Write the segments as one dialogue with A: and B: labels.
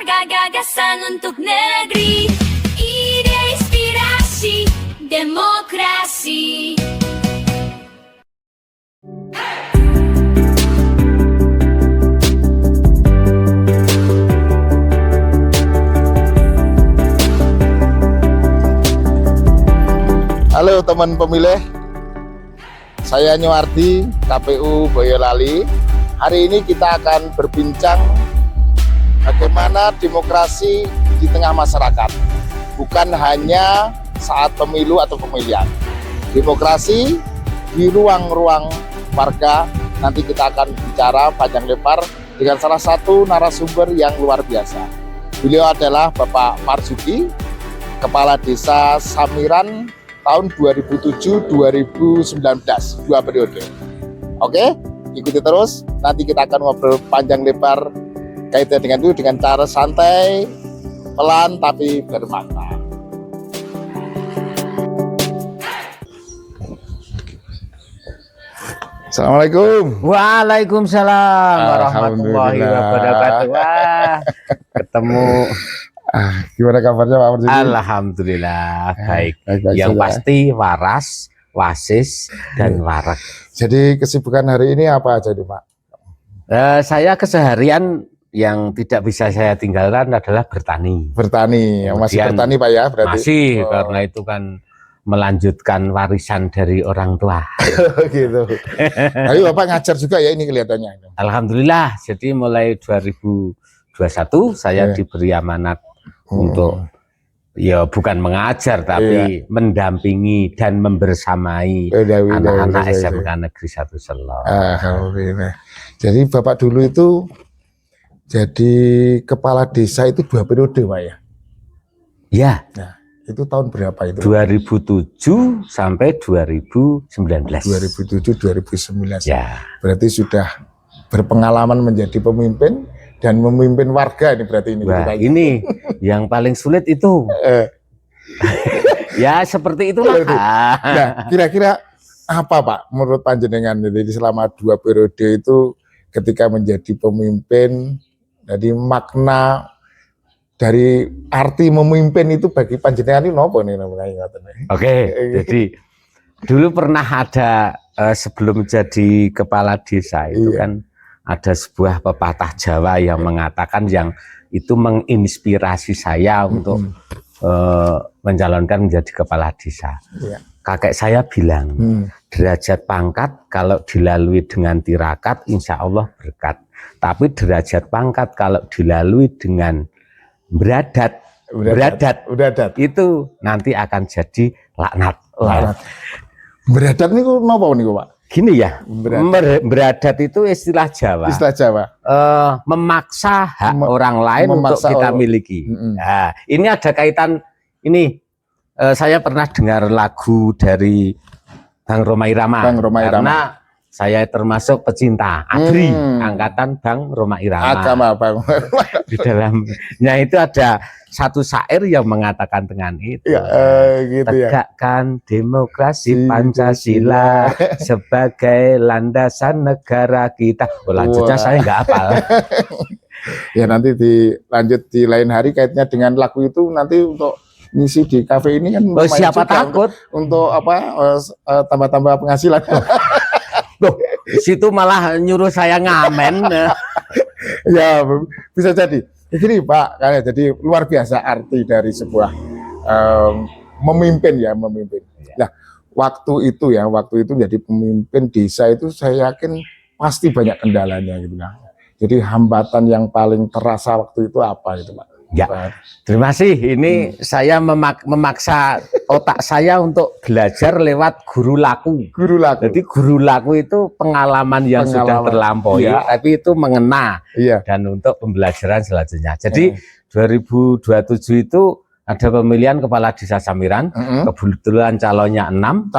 A: warga, gagasan untuk negeri, ide inspirasi, demokrasi.
B: Halo teman pemilih, saya Nyuardi, KPU Boyolali. Hari ini kita akan berbincang bagaimana demokrasi di tengah masyarakat, bukan hanya saat pemilu atau pemilihan. Demokrasi di ruang-ruang warga. Nanti kita akan bicara panjang lebar dengan salah satu narasumber yang luar biasa. Beliau adalah Bapak Marzuki, Kepala Desa Samiran tahun 2007-2019, 2 periode. Oke, ikuti terus. Nanti kita akan ngobrol panjang lebar kaitan dengan itu dengan cara santai, pelan tapi bermakna. Assalamualaikum.
C: Waalaikumsalam warahmatullahi wabarakatuh. Wah, ketemu.
B: Gimana kabarnya Pak Marzuki?
C: Alhamdulillah baik.
B: Baik,
C: Yang
B: sudah.
C: pasti waras, wasis, dan warak.
B: Jadi kesibukan hari ini apa aja nih Pak?
C: Saya keseharian yang tidak bisa saya tinggalkan adalah bertani.
B: Bertani, masih
C: Kemudian
B: bertani Pak ya berarti?
C: Masih, karena itu kan melanjutkan warisan dari orang tua.
B: Gitu. Tapi Bapak ngajar juga ya ini kelihatannya.
C: Alhamdulillah, jadi mulai 2021 saya diberi amanat untuk ya bukan mengajar tapi mendampingi dan membersamai anak-anak SMK Negeri 1 Selok.
B: Alhamdulillah. Jadi Bapak dulu itu jadi kepala desa itu 2 periode Pak ya?
C: Ya.
B: Nah, itu tahun berapa itu?
C: 2007 sampai 2019.
B: 2007-2019.
C: Ya.
B: Berarti sudah berpengalaman menjadi pemimpin dan memimpin warga ini berarti ini.
C: Wah, ini yang paling sulit itu. Ya seperti itulah.
B: Nah, kira-kira apa Pak menurut panjenengan jadi selama 2 periode itu ketika menjadi pemimpin, jadi makna dari arti memimpin itu bagi panjenengan ini apa nih namanya?
C: Oke, jadi dulu pernah ada sebelum jadi kepala desa itu kan ada sebuah pepatah Jawa yang mengatakan yang itu menginspirasi saya untuk mencalonkan menjadi kepala desa. Kakek saya bilang, derajat pangkat kalau dilalui dengan tirakat insya Allah berkat. Tapi derajat pangkat kalau dilalui dengan beradat itu nanti akan jadi laknat.
B: Beradat ini kenapa nih Pak?
C: Gini ya, beradat itu istilah Jawa.
B: Istilah Jawa.
C: Memaksa hak orang lain untuk kita miliki. Nah, ini ada kaitan ini. Saya pernah dengar lagu dari Bang Rhoma Irama. Karena saya termasuk pecinta ABRI, angkatan Bang Rhoma Irama.
B: Agama Bang.
C: Di dalamnya itu ada satu syair yang mengatakan dengan itu.
B: Gitu ya.
C: Tegakkan demokrasi Pancasila sebagai landasan negara kita. Lanjutnya saya nggak hafal.
B: Ya nanti dilanjut di lain hari kaitannya dengan lagu itu nanti untuk ngisi di kafe ini kan.
C: Siapa takut
B: untuk apa tambah-tambah penghasilan.
C: Loh, situ malah nyuruh saya ngamen.
B: Ya bisa jadi. Jadi Pak, jadi luar biasa arti dari sebuah memimpin. Nah, waktu itu jadi pemimpin desa itu saya yakin pasti banyak kendalanya gitu kan. Jadi hambatan yang paling terasa waktu itu apa itu Pak?
C: Ya, terima kasih. Ini saya memaksa otak saya untuk belajar lewat guru laku. Jadi guru laku itu pengalaman yang sudah terlampaui, tapi itu mengena dan untuk pembelajaran selanjutnya. Jadi 2027 itu ada pemilihan kepala desa Samiran, kebetulan calonnya 6.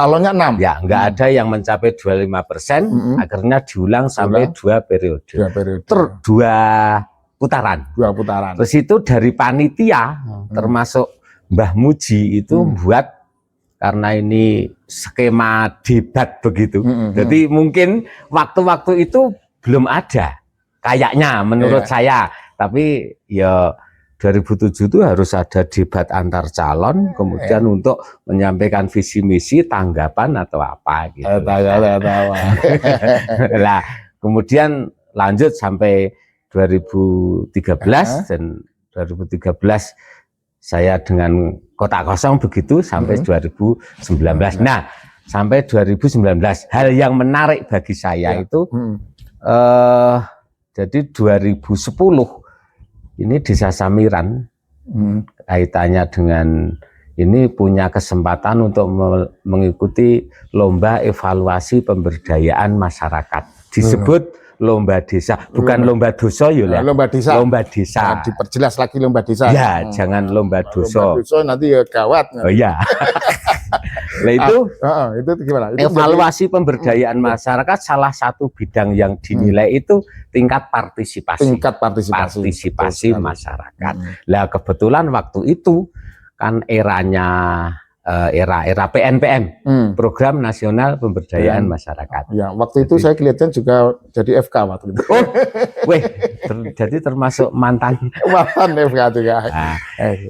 C: Ya, nggak ada yang mencapai 25%, akhirnya diulang sampai 2 periode. 2 putaran. Terus itu dari panitia termasuk Mbah Muji itu buat, karena ini skema debat begitu. Jadi mungkin waktu-waktu itu belum ada kayaknya menurut saya. Tapi ya 2007 itu harus ada debat antar calon, kemudian untuk menyampaikan visi misi, tanggapan atau apa gitu. Nah, kemudian lanjut sampai 2013 dan 2013 saya dengan kotak kosong begitu sampai 2019. Nah, sampai 2019 hal yang menarik bagi saya itu jadi 2010 ini Desa Samiran kaitannya dengan ini punya kesempatan untuk mengikuti lomba evaluasi pemberdayaan masyarakat. Disebut lomba desa, bukan lomba dosa ya.
B: Lomba desa.
C: Lomba desa.
B: Nah, diperjelas lagi lomba desa.
C: Ya, jangan lomba dosa.
B: Lomba dosa nanti ya gawat.
C: Oh iya. Nah itu
B: gimana? Itu
C: evaluasi pemberdayaan masyarakat salah satu bidang yang dinilai itu tingkat partisipasi.
B: Tingkat partisipasi
C: masyarakat. Lah kebetulan waktu itu kan eranya era PNPM, Program Nasional Pemberdayaan Masyarakat.
B: Ya, waktu itu saya kelihatan juga jadi FK waktu itu.
C: Oh, jadi termasuk mantan
B: FK juga.
C: Nah,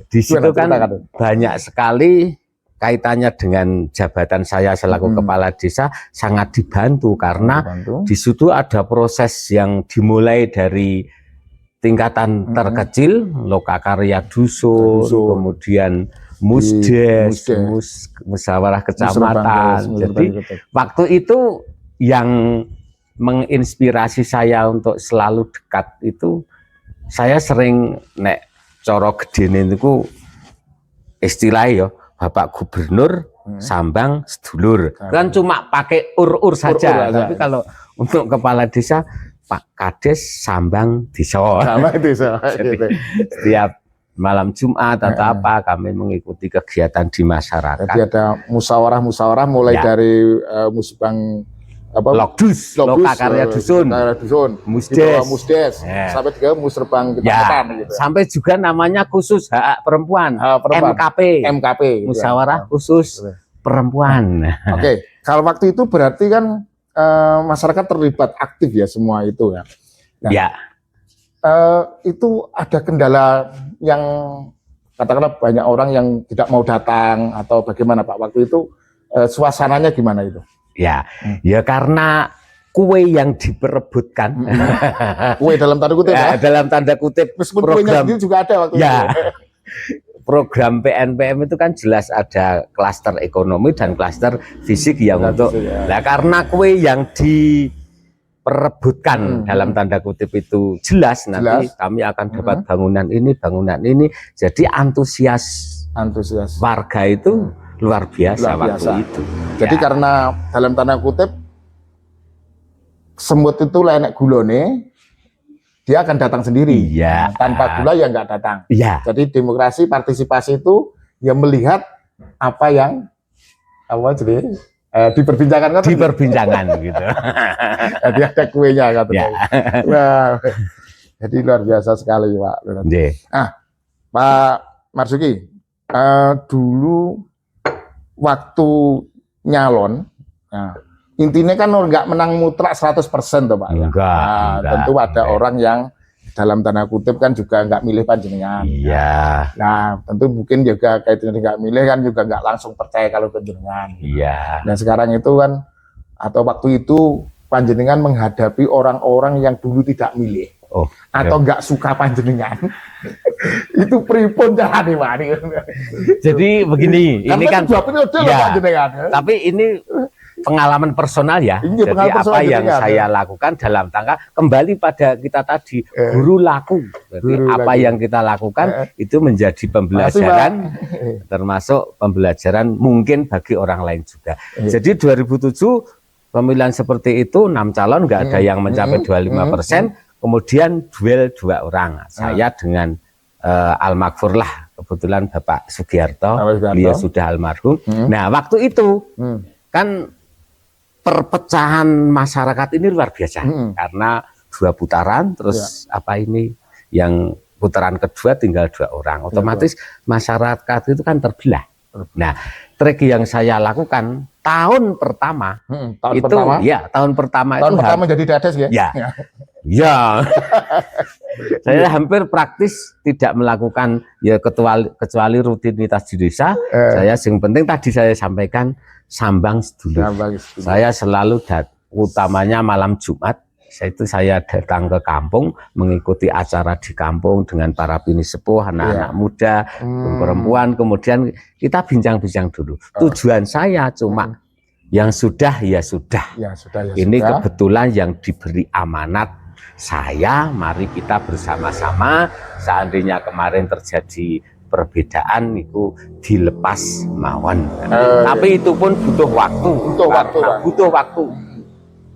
C: di situ kan banyak sekali kaitannya dengan jabatan saya selaku kepala desa, sangat dibantu karena di situ ada proses yang dimulai dari tingkatan terkecil, lokakarya dusun, kemudian musdes, musyawarah kecamatan. Jadi waktu itu yang menginspirasi saya untuk selalu dekat itu, saya sering nek coro gedene niku istilah ya Bapak Gubernur sambang sedulur. Kan cuma pakai ur-ur saja. Tapi kalau untuk kepala desa Pak Kades sambang desa. Jadi, setiap malam Jumat atau apa kami mengikuti kegiatan di masyarakat.
B: Jadi ada musyawarah mulai dari musbang
C: Lokdus, lokakarya dusun,
B: musdes, sampai juga musrebang kecamatan, gitu.
C: Sampai juga namanya khusus hak perempuan, MKP, musyawarah khusus perempuan.
B: Oke, kalau waktu itu berarti kan masyarakat terlibat aktif ya semua itu ya. Nah, itu ada kendala yang katakanlah banyak orang yang tidak mau datang atau bagaimana Pak waktu itu, suasananya gimana itu?
C: Ya karena kue yang diperebutkan,
B: kue dalam tanda kutip
C: dalam tanda kutip,
B: program juga ada waktu itu.
C: Program PNPM itu kan jelas ada klaster ekonomi dan klaster fisik yang untuk. Nah karena kue yang diperebutkan dalam tanda kutip itu jelas nanti kami akan dapat bangunan ini, jadi antusias warga itu luar biasa waktu itu.
B: Jadi karena dalam tanda kutip semut itu lenek gulone, dia akan datang sendiri. Tanpa gula ya nggak datang. Jadi demokrasi partisipasi itu ya melihat apa yang diperbincangkan gitu. Jadi ada kuenya katanya. Nah, jadi luar biasa sekali Pak. Pak Marzuki, dulu waktu nyalon, intinya kan nggak menang mutlak 100% toh Pak.
C: Enggak.
B: Tentu ada orang yang dalam tanda kutip kan juga nggak milih panjenengan. Nah tentu mungkin juga kaitannya nggak milih kan juga nggak langsung percaya kalau panjenengan. Dan sekarang itu kan atau waktu itu panjenengan menghadapi orang-orang yang dulu tidak milih. Atau nggak suka panjenengan. Itu pripun carane Pak.
C: Jadi begini, ini kan
B: panjenengan.
C: Tapi ini pengalaman personal ya. Jadi apa yang saya lakukan dalam tangga kembali pada kita tadi guru laku. Jadi apa yang kita lakukan itu menjadi pembelajaran, termasuk pembelajaran mungkin bagi orang lain juga. Jadi 2007 pemilihan seperti itu 6 calon nggak ada yang mencapai 25%. Kemudian duel 2 orang, saya dengan almarhum lah, kebetulan Bapak Sugiarto, beliau sudah almarhum. Nah waktu itu kan perpecahan masyarakat ini luar biasa, karena 2 putaran, terus yang putaran kedua tinggal 2 orang, otomatis masyarakat itu kan terbelah. Nah trik yang saya lakukan tahun pertama tahun pertama jadi dades ya? Saya hampir praktis tidak melakukan ya kecuali rutinitas di desa. Saya yang penting tadi saya sampaikan sambang sedulur. Saya selalu utamanya malam Jumat. Saya datang ke kampung mengikuti acara di kampung dengan para bini sepuh, anak-anak muda, perempuan. Kemudian kita bincang-bincang dulu. Tujuan saya cuma yang sudah ya sudah. Ini kebetulan yang diberi amanat saya, mari kita bersama-sama. Seandainya kemarin terjadi perbedaan itu dilepas mawon. Tapi itu pun butuh waktu. Butuh waktu.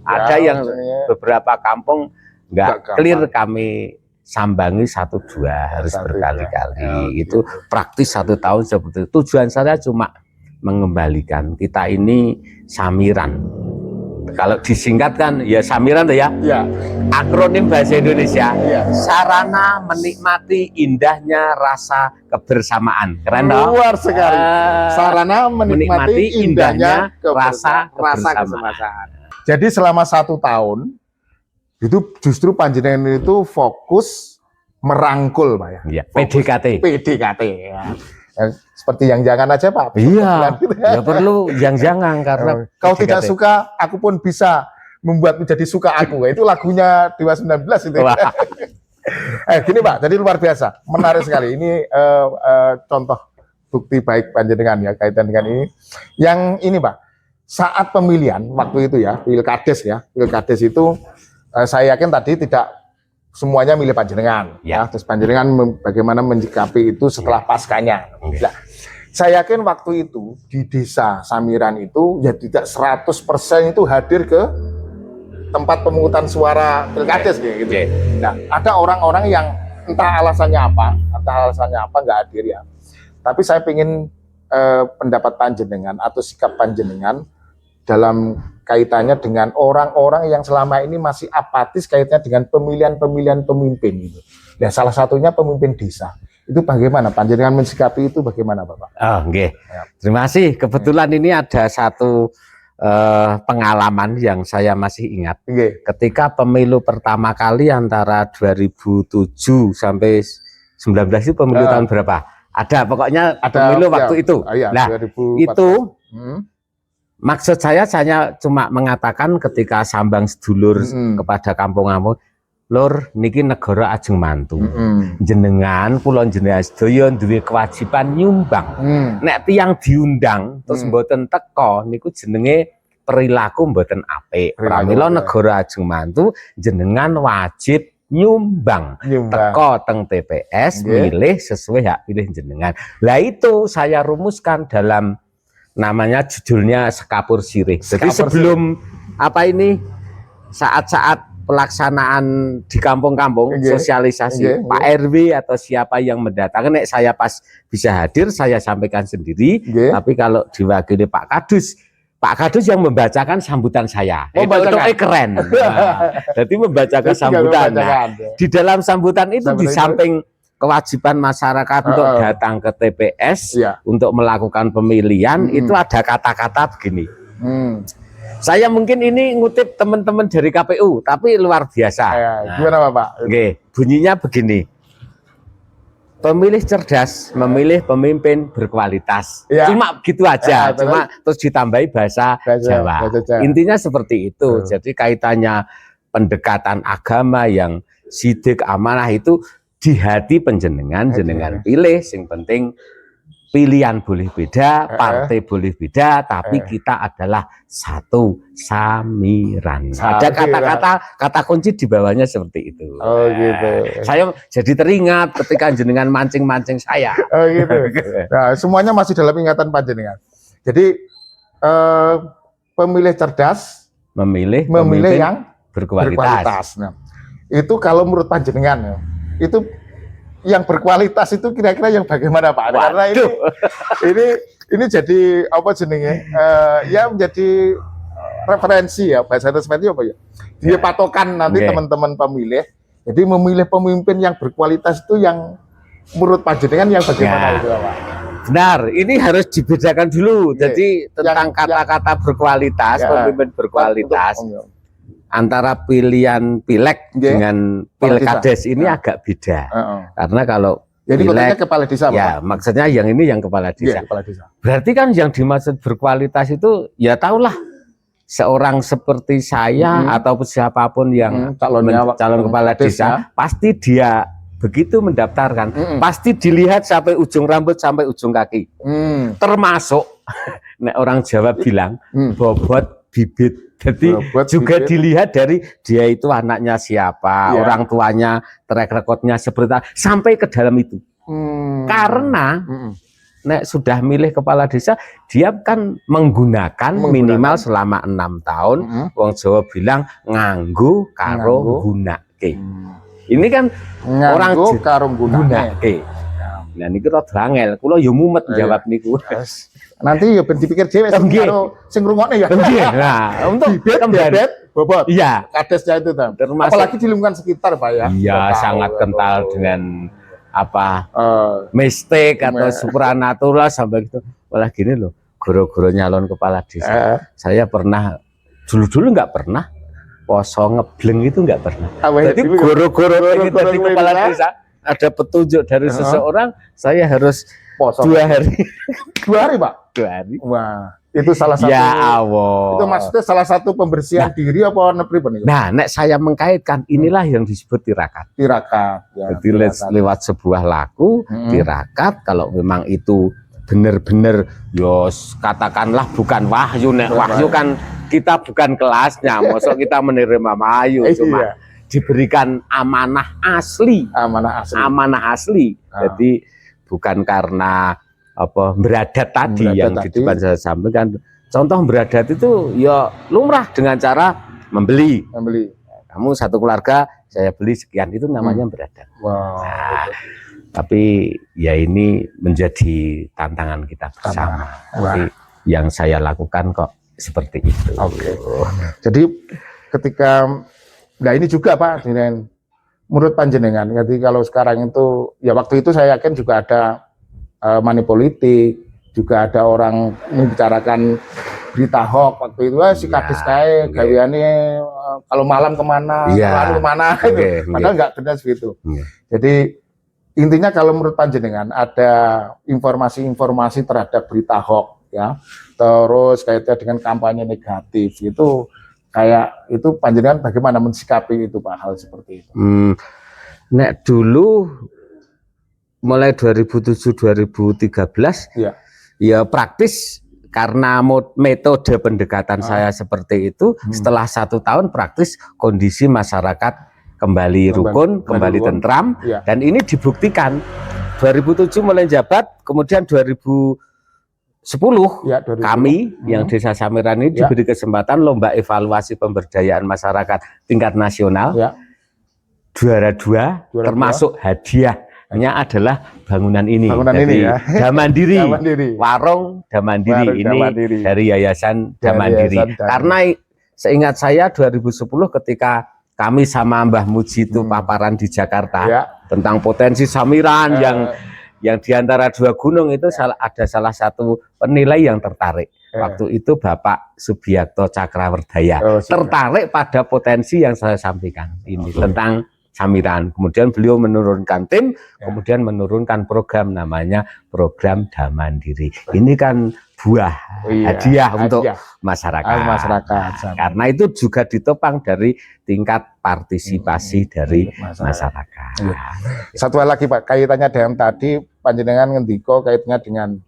C: Ada yang beberapa kampung nggak clear kami sambangi 1-2 harus berkali-kali. Itu praktis 1 tahun seperti itu. Tujuan saya cuma mengembalikan kita ini samiran. Kalau disingkatkan ya samiran ya. Akronim bahasa Indonesia. Sarana menikmati indahnya rasa kebersamaan. Keren dong?
B: Luar sekali. Sarana menikmati indahnya rasa kebersamaan. Jadi selama 1 tahun itu justru panjenengan itu fokus merangkul, Pak ya.
C: PDKT.
B: Ya. Seperti yang jangan aja, Pak.
C: Iya. Ya perlu yang jangan karena
B: kau tidak suka, aku pun bisa membuat menjadi suka aku. Itu lagunya Dewa 19 itu. Gini, Pak. Jadi luar biasa, menarik sekali. Ini contoh bukti baik panjenengan ya kaitan dengan ini. Yang ini, Pak. Saat pemilihan waktu itu ya, Pilkades itu saya yakin tadi tidak semuanya milih panjenengan ya. Terus panjenengan bagaimana menyikapi itu setelah paskanya. Nah, saya yakin waktu itu di desa Samiran itu ya tidak 100% itu hadir ke tempat pemungutan suara Pilkades kayak gitu. Nah, ada orang-orang yang entah alasannya apa nggak hadir ya. Tapi saya ingin pendapat panjenengan atau sikap panjenengan dalam kaitannya dengan orang-orang yang selama ini masih apatis kaitannya dengan pemilihan pemimpin gitu. Nah, salah satunya pemimpin desa. Itu bagaimana panjenengan mensikapi itu bagaimana, Bapak?
C: Terima kasih. Kebetulan ini ada satu pengalaman yang saya masih ingat. Ketika pemilu pertama kali antara 2007 sampai 19 itu pemilu tahun berapa? Ada pokoknya pemilu waktu itu. Nah, 2014. Itu maksud saya cuma mengatakan ketika sambang sedulur kepada kampung-kampung, lur niki negara ajeng mantu. Jenengan kula jenengan sedaya duwe kewajiban nyumbang. Nek tiyang diundang terus mboten teka niku jenenge perilaku mboten apik. Pramila negara ajeng mantu jenengan wajib nyumbang. Teka teng TPS milih sesuai hak pilih jenengan. Lah itu saya rumuskan dalam namanya judulnya Sekapur Sirih. Jadi sebelum saat-saat pelaksanaan di kampung-kampung sosialisasi Pak RW atau siapa yang mendatangkan, nek saya pas bisa hadir saya sampaikan sendiri. Tapi kalau diwakili Pak Kadus yang membacakan sambutan saya. Itu keren. Jadi membacakan sambutan. Di dalam sambutan itu di samping kewajiban masyarakat untuk datang ke TPS untuk melakukan pemilihan, itu ada kata-kata begini. Saya mungkin ini ngutip teman-teman dari KPU, tapi luar biasa.
B: Gimana, Bapak?
C: Bunyinya begini. Pemilih cerdas memilih pemimpin berkualitas. Cuma gitu aja, cuma terus ditambahi bahasa Jawa. Intinya seperti itu. Jadi kaitannya pendekatan agama yang sidik amanah itu di hati jenengan pilih, sing penting pilihan boleh beda, partai boleh beda, tapi kita adalah satu samiran. Ada kata kunci di bawahnya seperti itu.
B: Gitu.
C: Saya jadi teringat ketika jenengan mancing-mancing saya.
B: Nah, semuanya masih dalam ingatan panjenengan. Jadi pemilih cerdas memilih yang berkualitas. Nah, itu kalau menurut panjenengan itu yang berkualitas itu kira-kira yang bagaimana, Pak? Karena ini jadi apa jenenge? Ya menjadi referensi ya, bahasa resmi apa ya? Dia patokan nanti teman-teman pemilih. Jadi memilih pemimpin yang berkualitas itu yang menurut panjenengan yang bagaimana itu, Pak?
C: Benar, ini harus dibedakan dulu. Jadi tentang kata-kata berkualitas, pemimpin berkualitas. antara pilihan pileg dengan pilkades ini agak beda. Karena kalau
B: jadi
C: pileg,
B: kotanya kepala desa,
C: ya,
B: Pak?
C: maksudnya yang ini yang kepala desa.
B: Kepala desa.
C: Berarti kan yang dimaksud berkualitas itu ya tahulah seorang seperti saya ataupun siapapun yang calon kepala desa, pasti dia begitu mendaftarkan, pasti dilihat sampai ujung rambut sampai ujung kaki. Termasuk nek orang Jawa bilang bobot bibit. Jadi juga dilihat dari dia itu anaknya siapa, orang tuanya, track recordnya seperti apa, sampai ke dalam itu. Karena nek sudah milih kepala desa, dia kan menggunakan minimal selama 6 tahun. Wong Jawa bilang nganggo karo gunake. Ini kan orang
B: karo gunake.
C: Nah niku rada angel, kula yo mumet jawab niku.
B: Nanti ya ben dipikir dhewe sing ngrungokne ya.
C: Nah, untuk
B: bibit bobot.
C: Iya,
B: kadesnya itu Tam.
C: Termasuk,
B: apalagi di lingkungan sekitar, Pak ya.
C: Iya, sangat kental dengan apa mistik atau supranatural sampai gitu. Malah gini loh, guru-guru nyalon kepala desa. Saya pernah dulu nggak pernah poso ngebleng itu nggak pernah. Jadi guru-guru ini dari kepala desa ada petunjuk dari seseorang, saya harus poso 2 hari.
B: 2 hari, Pak?
C: 2 hari.
B: Wah, itu salah satu.
C: Ya Allah.
B: Itu maksudnya salah satu pembersihan diri apa pripun?
C: Nah, nek saya mengkaitkan inilah yang disebut tirakat.
B: Tirakat. Ya,
C: jadi lewat sebuah laku, tirakat kalau memang itu benar-benar yos katakanlah bukan wahyu, nek wahyu kan kita bukan kelasnya, mosok kita menerima wahyu, cuma diberikan amanah asli. Amanah asli. Jadi bukan karena apa beradat tadi yang di depan saya sampaikan. Contoh beradat itu ya lumrah dengan cara membeli. Kamu satu keluarga saya beli sekian, itu namanya beradat. Nah, tapi ya ini menjadi tantangan kita bersama. Tapi yang saya lakukan kok seperti itu.
B: Jadi ketika ini juga Pak, menurut panjenengan, jadi kalau sekarang itu, ya waktu itu saya yakin juga ada money politik, juga ada orang membicarakan berita hoax waktu itu, si kadis kayak gaweane kalau malam kemana, lalu kemana, itu. Padahal nggak benar segitu. Jadi intinya kalau menurut panjenengan ada informasi-informasi terhadap berita hoax, ya, terus kaitannya dengan kampanye negatif itu. Kayak itu panjenengan bagaimana mensikapi itu Pak, hal seperti itu?
C: Nek dulu mulai 2007-2013 ya praktis karena metode pendekatan saya seperti itu. Setelah 1 tahun praktis kondisi masyarakat kembali rukun, kembali tentram, dan ini dibuktikan 2007 mulai jabat, kemudian 2010 kami yang Desa Samiran ini diberi kesempatan lomba evaluasi pemberdayaan masyarakat tingkat nasional, juara 2, termasuk hadiahnya adalah bangunan ini. Jadi Damandiri, warung Damandiri ini dari Yayasan Damandiri. Karena seingat saya 2010 ketika kami sama Mbah Muji itu paparan di Jakarta tentang potensi Samiran yang diantara 2 gunung itu ada salah satu penilai yang tertarik. Waktu itu Bapak Subiakto Cakrawardaya tertarik pada potensi yang saya sampaikan ini tentang Samiran. Kemudian beliau menurunkan tim, kemudian menurunkan program namanya program Damandiri. Ini kan buah hadiah untuk masyarakat. Karena itu juga ditopang dari tingkat partisipasi dari masyarakat.
B: Satu hal lagi Pak, kaitannya dengan tadi panjenengan ngendiko kaitannya dengan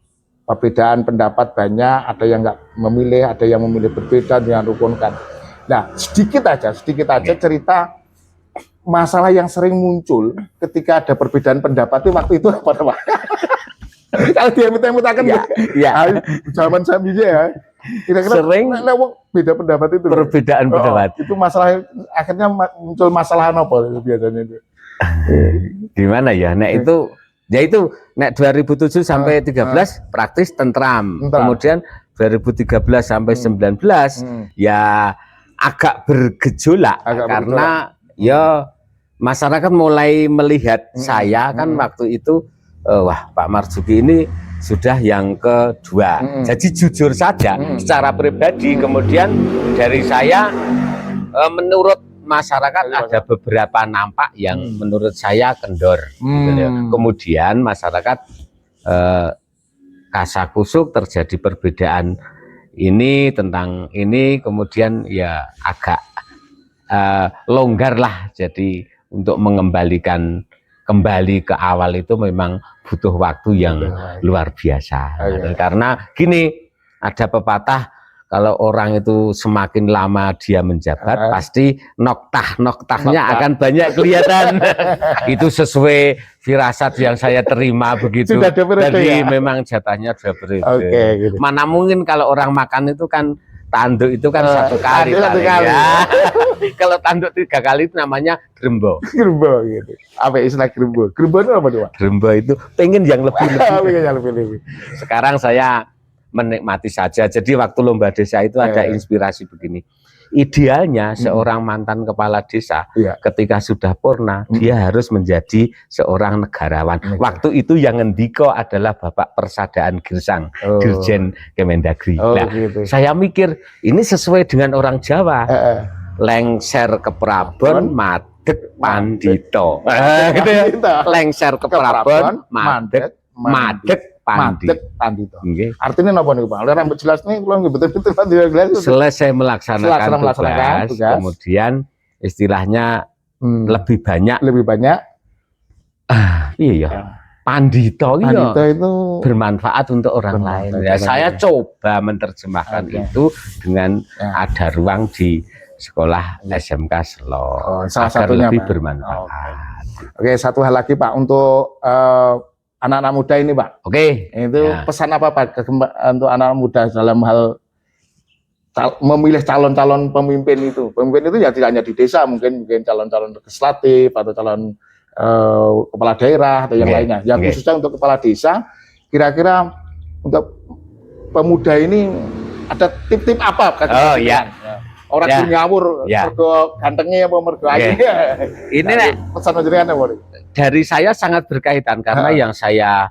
B: perbedaan pendapat banyak, ada yang nggak memilih, ada yang memilih berbeda dengan rukunkan. Nah, sedikit aja cerita masalah yang sering muncul ketika ada perbedaan pendapat itu waktu itu apa Pak? Kalau dia minta-mintakan zaman sambil ya. Kira-kira
C: sering
B: beda pendapat itu.
C: Perbedaan pendapat.
B: Itu masalah akhirnya muncul masalah apa biasanya itu?
C: Gimana ya? Nah itu nek 2007 sampai 13 praktis tentram. Kemudian 2013 sampai 19 ya agak bergejolak karena ya masyarakat mulai melihat saya kan waktu itu wah Pak Marzuki ini sudah yang kedua. Jadi jujur saja secara pribadi kemudian dari saya Menurut masyarakat ada beberapa nampak yang menurut saya kendor. Gitu ya. Kemudian masyarakat kasakusuk terjadi perbedaan ini tentang ini, kemudian ya agak longgar lah. Jadi untuk mengembalikan kembali ke awal itu memang butuh waktu yang luar biasa. Karena gini, ada pepatah, kalau orang itu semakin lama dia menjabat, pasti noktah-noktahnya akan banyak kelihatan. Itu sesuai firasat yang saya terima begitu. Jadi memang jatahnya sudah periode. Gitu. Mana mungkin kalau orang makan itu kan tanduk itu kan satu kali. Ya. Kalau tanduk 3 kali itu namanya grembo.
B: Grembo gitu. Apa istilah grembo? Grembo itu apa tuh?
C: Grembo itu pengen yang lebih-lebih. Sekarang saya menikmati saja. Jadi waktu lomba desa itu ada inspirasi begini. Idealnya seorang mantan kepala desa ketika sudah purna dia harus menjadi seorang negarawan. Waktu itu yang ngendiko adalah Bapak Persadaan Girsang, Dirjen Kemendagri. Gitu. Saya mikir ini sesuai dengan orang Jawa. Lengser ke Prabon, madeg pandito. Gitu ya. Lengser ke Prabon, madeg pandito.
B: Artinya apa nih Pak? Oleh rambut jelas nih, belum betul-betul jelas.
C: Selesai melaksanakan tugas, kemudian istilahnya lebih banyak. Iya. Pandito itu bermanfaat untuk orang lain. Ya, saya coba menerjemahkan itu dengan ada ruang di sekolah SMK Selo
B: salah
C: agar
B: satunya
C: lebih
B: Pak.
C: bermanfaat.
B: Oke, satu hal lagi Pak untuk anak-anak muda ini Pak.
C: Oke.
B: Itu pesan apa Pak untuk anak muda dalam hal memilih calon-calon pemimpin itu? Pemimpin itu ya tidak hanya di desa, mungkin calon-calon legislatif atau calon kepala daerah atau yang lainnya. Yang khususnya untuk kepala desa, kira-kira untuk pemuda ini ada tip-tip apa? Orang ngawur, mergo gantengnya apa mergo aja.
C: Ini nek
B: pesan jenengan apa?
C: Dari saya sangat berkaitan karena yang saya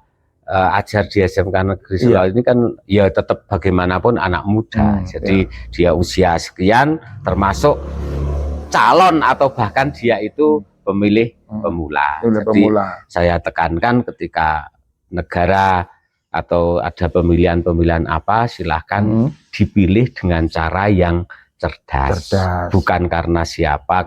C: ajar di SMK Negeri Solo ini kan ya tetap bagaimanapun anak muda. Jadi dia usia sekian termasuk calon atau bahkan dia itu pemilih pemula. Jadi saya tekankan ketika negara atau ada pemilihan-pemilihan apa silahkan dipilih dengan cara yang cerdas. Bukan karena siapa,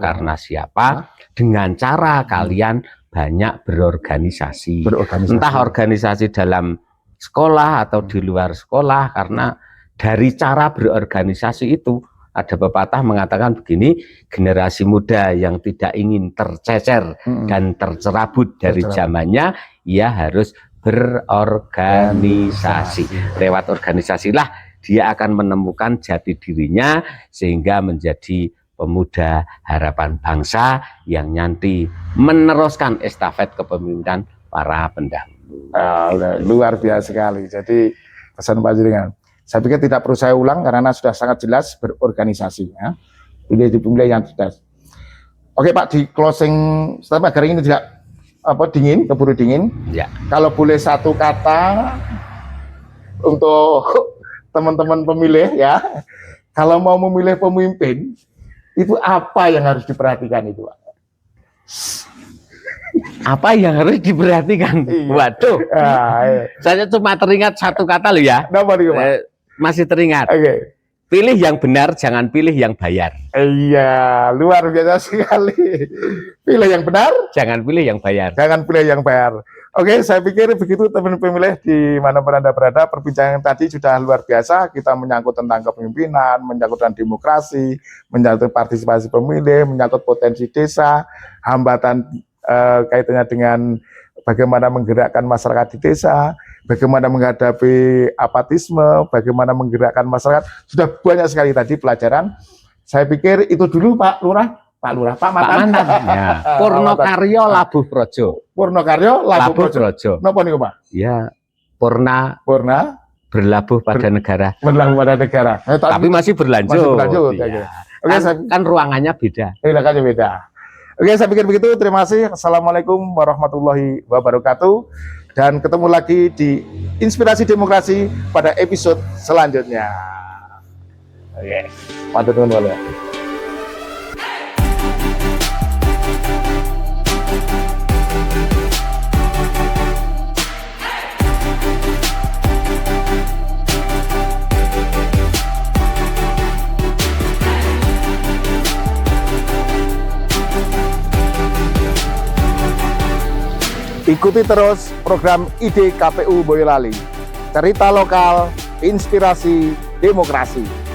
C: dengan cara kalian banyak berorganisasi. Entah organisasi dalam sekolah atau di luar sekolah, karena dari cara berorganisasi itu ada pepatah mengatakan begini, generasi muda yang tidak ingin tercecer dan tercerabut dari zamannya, ia harus berorganisasi. Lewat organisasilah dia akan menemukan jati dirinya sehingga menjadi pemuda harapan bangsa yang nanti meneruskan estafet kepemimpinan para pendahulu.
B: Luar biasa sekali. Jadi pesan Pak Jenengan, saya pikir tidak perlu saya ulang karena sudah sangat jelas berorganisasi. Ya. Pilih yang cerdas. Oke Pak, di closing statement agar ini tidak keburu dingin.
C: Ya.
B: Kalau boleh satu kata untuk teman-teman pemilih ya, kalau mau memilih pemimpin itu apa yang harus diperhatikan itu Pak?
C: Apa yang harus diperhatikan? Waduh, saya cuma teringat satu kata loh ya. Masih teringat. Pilih yang benar, jangan pilih yang bayar.
B: Iya, luar biasa sekali. Pilih yang benar,
C: jangan pilih yang bayar.
B: Jangan pilih yang bayar. Oke, saya pikir begitu teman-teman pemilih di mana Anda berada. Perbincangan tadi sudah luar biasa. Kita menyangkut tentang kepemimpinan, menyangkut tentang demokrasi, menyangkut partisipasi pemilih, menyangkut potensi desa, hambatan kaitannya dengan bagaimana menggerakkan masyarakat di desa, bagaimana menghadapi apatisme, bagaimana menggerakkan masyarakat. Sudah banyak sekali tadi pelajaran. Saya pikir itu dulu Pak Lurah. Pak Mantan.
C: Ya. Purnokaryo Labuh Projo.
B: Purnokaryo Labuh Projo. Napa niku Pak?
C: Ya, Purna berlabuh pada
B: Pur
C: negara.
B: Berlabuh pada negara.
C: Tapi masih berlanjut.
B: Masih berlanjut.
C: Ya. Kan ruangannya beda.
B: Ruangannya beda. Oke, saya pikir begitu. Terima kasih. Assalamualaikum warahmatullahi wabarakatuh. Dan ketemu lagi di Inspirasi Demokrasi pada episode selanjutnya. Oke, pantun dulu ya. Ikuti terus program Ide KPU Boyolali. Cerita lokal, inspirasi, demokrasi.